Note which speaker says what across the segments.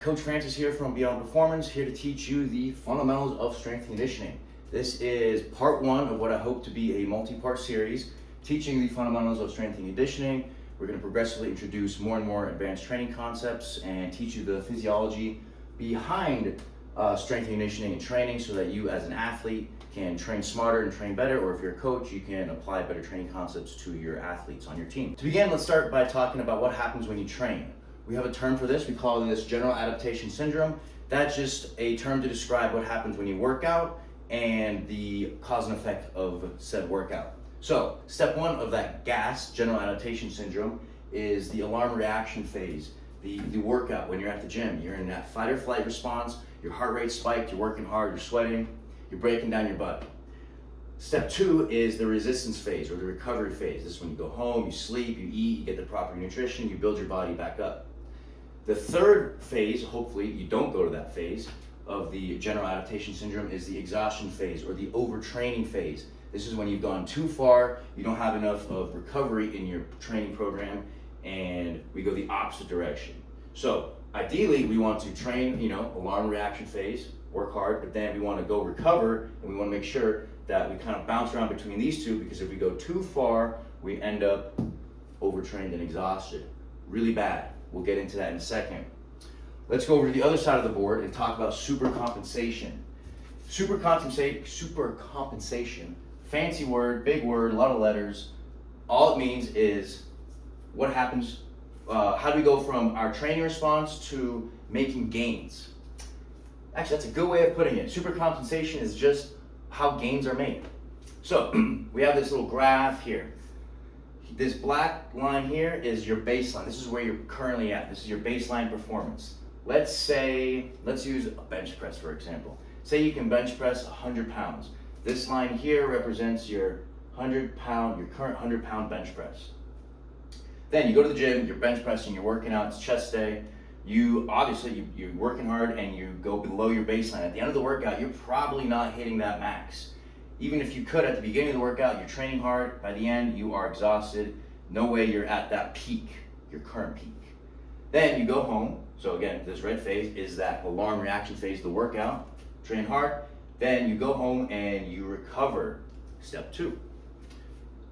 Speaker 1: Coach Francis here from Beyond Performance, here to teach you the fundamentals of strength and conditioning. This is part one of what I hope to be a multi-part series, teaching the fundamentals of strength and conditioning. We're going to progressively introduce more and more advanced training concepts and teach you the physiology behind strength and conditioning and training so that you as an athlete can train smarter and train better, or if you're a coach, you can apply better training concepts to your athletes on your team. To begin, let's start by talking about what happens when you train. We have a term for this. We call this general adaptation syndrome. That's just a term to describe what happens when you work out and the cause and effect of said workout. So, step one of that GAS, general adaptation syndrome, is the alarm reaction phase. The workout when you're at the gym. You're in that fight or flight response, your heart rate spiked, you're working hard, you're sweating, you're breaking down your butt. Step two is the resistance phase or the recovery phase. This is when you go home, you sleep, you eat, you get the proper nutrition, you build your body back up. The third phase, hopefully you don't go to that phase of the general adaptation syndrome, is the exhaustion phase or the overtraining phase. This is when you've gone too far, you don't have enough of recovery in your training program, and we go the opposite direction. So ideally we want to train, alarm reaction phase, work hard, but then we want to go recover, and we want to make sure that we kind of bounce around between these two, because if we go too far, we end up overtrained and exhausted. Really bad. We'll get into that in a second. Let's go over to the other side of the board and talk about supercompensation. Supercompensation, fancy word, big word, a lot of letters. All it means is what happens, how do we go from our training response to making gains? Actually, that's a good way of putting it. Supercompensation is just how gains are made. So we have this little graph here. This black line here is your baseline. This is where you're currently at. This is your baseline performance. Let's use a bench press, for example. Say you can bench press 100 pounds. This line here represents your current 100 pound bench press. Then you go to the gym, you're bench pressing, you're working out, it's chest day. You're working hard and you go below your baseline. At the end of the workout, you're probably not hitting that max. Even if you could at the beginning of the workout, you're training hard. By the end, you are exhausted. No way you're at that peak, your current peak. Then you go home. So again, this red phase is that alarm reaction phase of the workout. Train hard. Then you go home and you recover. Step two.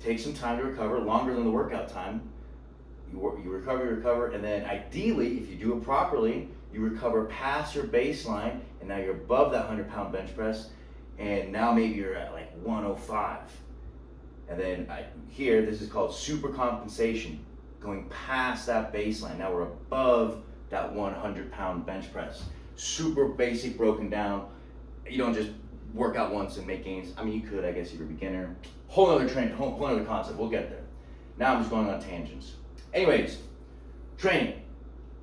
Speaker 1: Take some time to recover, longer than the workout time. You recover, and then ideally, if you do it properly, you recover past your baseline, and now you're above that 100 pound bench press. And now maybe you're at like 105. And then here, this is called supercompensation, going past that baseline. Now we're above that 100 pound bench press. Super basic, broken down. You don't just work out once and make gains. I mean, you could, I guess, if you're a beginner. Whole other concept, we'll get there. Now I'm just going on tangents. Anyways, training.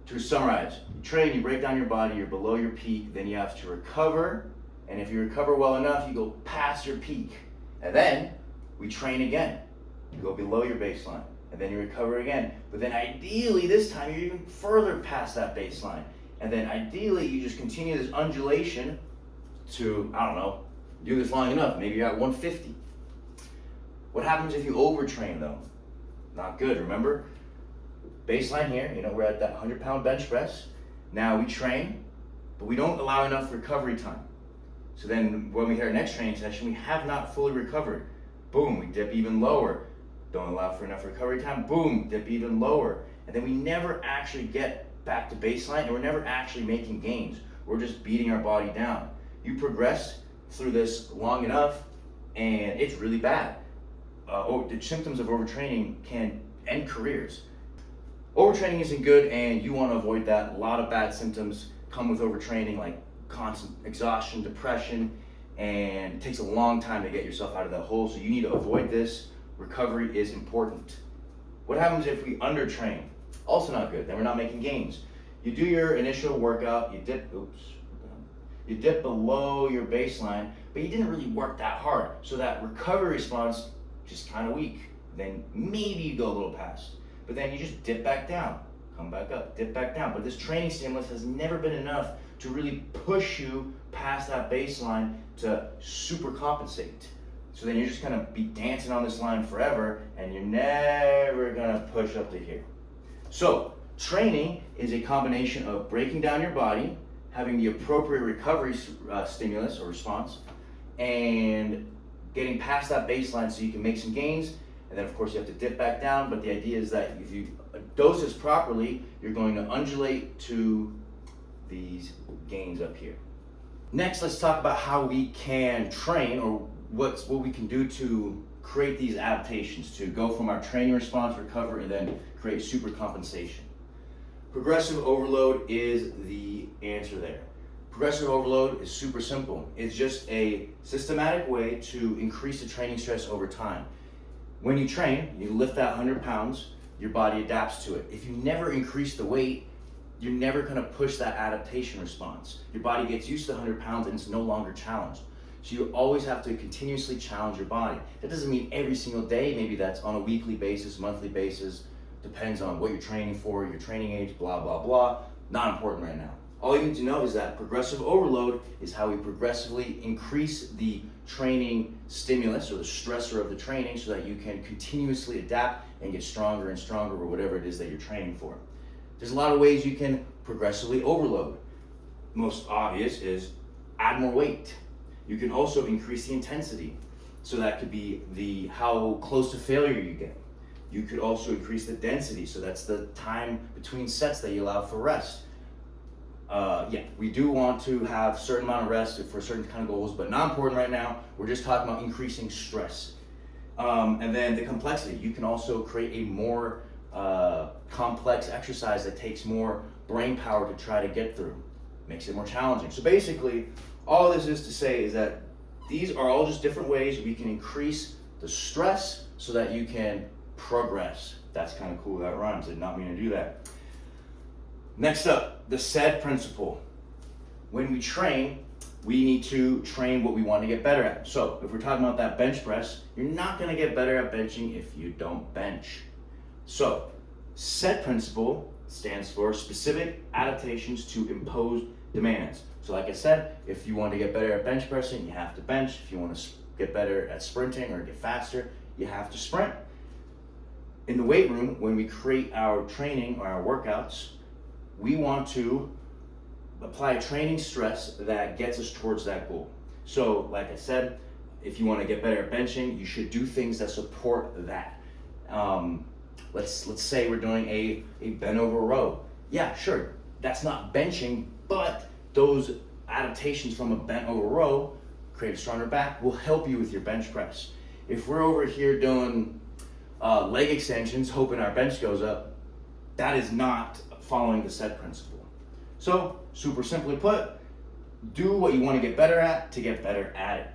Speaker 1: To summarize, you train, you break down your body, you're below your peak, then you have to recover. And if you recover well enough, you go past your peak. And then we train again. You go below your baseline. And then you recover again. But then ideally, this time, you're even further past that baseline. And then ideally, you just continue this undulation to, do this long enough. Maybe you're at 150. What happens if you overtrain, though? Not good, remember? Baseline here, we're at that 100 pound bench press. Now we train, but we don't allow enough recovery time. So then when we hit our next training session, we have not fully recovered. Boom, we dip even lower. Don't allow for enough recovery time. Boom, dip even lower. And then we never actually get back to baseline, and we're never actually making gains. We're just beating our body down. You progress through this long enough, and it's really bad. The symptoms of overtraining can end careers. Overtraining isn't good, and you want to avoid that. A lot of bad symptoms come with overtraining, like constant exhaustion, depression, and it takes a long time to get yourself out of that hole, so you need to avoid this. Recovery is important. What happens if we undertrain? Also not good, then we're not making gains. You do your initial workout, you dip below your baseline, but you didn't really work that hard, so that recovery response just kind of weak. Then maybe you go a little past, but then you just dip back down, come back up, dip back down. But this training stimulus has never been enough to really push you past that baseline to supercompensate. So then you're just gonna be dancing on this line forever, and you're never gonna push up to here. So Training is a combination of breaking down your body, having the appropriate recovery stimulus or response, and getting past that baseline so you can make some gains. And then of course you have to dip back down, but the idea is that if you dose this properly, you're going to undulate to these gains up here. Next, let's talk about how we can train, or what we can do to create these adaptations to go from our training response, recover, and then create supercompensation. Progressive overload is the answer there. Progressive overload is super simple. It's just a systematic way to increase the training stress over time. When you train, you lift that 100 pounds, your body adapts to it. If you never increase the weight, you're never gonna push that adaptation response. Your body gets used to the 100 pounds and it's no longer challenged. So you always have to continuously challenge your body. That doesn't mean every single day, maybe that's on a weekly basis, monthly basis, depends on what you're training for, your training age, blah, blah, blah. Not important right now. All you need to know is that progressive overload is how we progressively increase the training stimulus or the stressor of the training so that you can continuously adapt and get stronger and stronger or whatever it is that you're training for. There's a lot of ways you can progressively overload. Most obvious is add more weight. You can also increase the intensity. So that could be how close to failure you get. You could also increase the density. So that's the time between sets that you allow for rest. We do want to have a certain amount of rest for certain kind of goals, but not important right now. We're just talking about increasing stress. And then the complexity. You can also create a more complex exercise that takes more brain power to try to get through. Makes it more challenging. So basically, all this is to say is that these are all just different ways we can increase the stress so that you can progress. That's kind of cool, that rhymes. I did not mean to do that. Next up, the SAID principle. When we train, we need to train what we want to get better at. So if we're talking about that bench press, you're not going to get better at benching if you don't bench. So SAID principle stands for specific adaptations to imposed demands. So like I said, if you want to get better at bench pressing, you have to bench. If you want to get better at sprinting or get faster, you have to sprint. In the weight room, when we create our training or our workouts, we want to apply a training stress that gets us towards that goal. So like I said, if you want to get better at benching, you should do things that support that. Let's say we're doing a bent over row. Yeah, sure, that's not benching, but those adaptations from a bent over row, create a stronger back, will help you with your bench press. If we're over here doing leg extensions, hoping our bench goes up, that is not following the SAID principle. So, super simply put, do what you want to get better at to get better at it.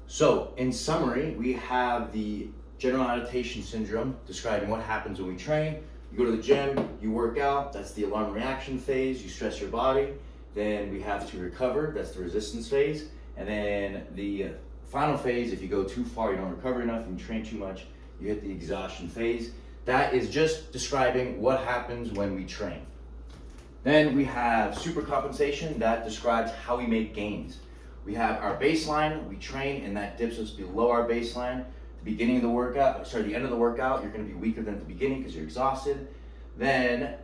Speaker 1: So, in summary, we have the general adaptation syndrome describing what happens when we train. You go to the gym, you work out, that's the alarm reaction phase, you stress your body. Then we have to recover, that's the resistance phase. And then the final phase, if you go too far, you don't recover enough, and you train too much, you hit the exhaustion phase. That is just describing what happens when we train. Then we have supercompensation, that describes how we make gains. We have our baseline, we train, and that dips us below our baseline. The beginning of the workout, the end of the workout, you're gonna be weaker than at the beginning because you're exhausted. Then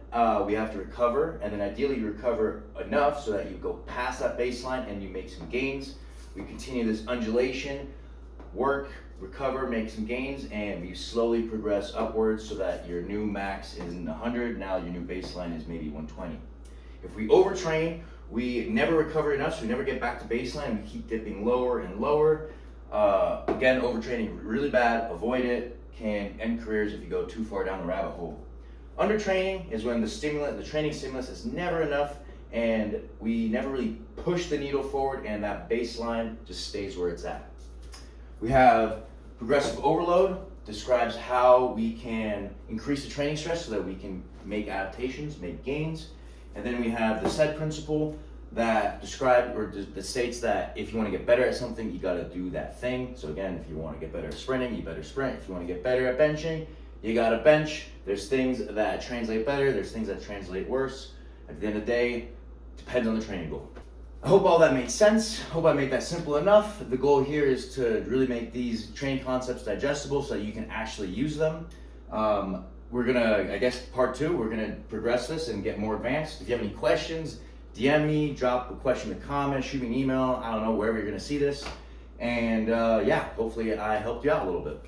Speaker 1: we have to recover, and then ideally you recover enough so that you go past that baseline and you make some gains. We continue this undulation, work, recover, make some gains, and we slowly progress upwards so that your new max is in 100, now your new baseline is maybe 120. If we overtrain, we never recover enough, so we never get back to baseline, we keep dipping lower and lower. Again, overtraining, really bad, avoid it, can end careers if you go too far down the rabbit hole. Undertraining is when the training stimulus is never enough and we never really push the needle forward and that baseline just stays where it's at. We have progressive overload, describes how we can increase the training stress so that we can make adaptations, make gains. And then we have the SAID principle that that states that if you want to get better at something, you got to do that thing. So again, if you want to get better at sprinting, you better sprint. If you want to get better at benching, you got to bench. There's things that translate better, there's things that translate worse. At the end of the day, depends on the training goal. I hope all that made sense. Hope I made that simple enough. The goal here is to really make these training concepts digestible so that you can actually use them. we're gonna, I guess, part 2, we're gonna progress this and get more advanced. If you have any questions, DM me, drop a question in the comments, shoot me an email, I don't know, wherever you're gonna see this. And yeah, hopefully I helped you out a little bit.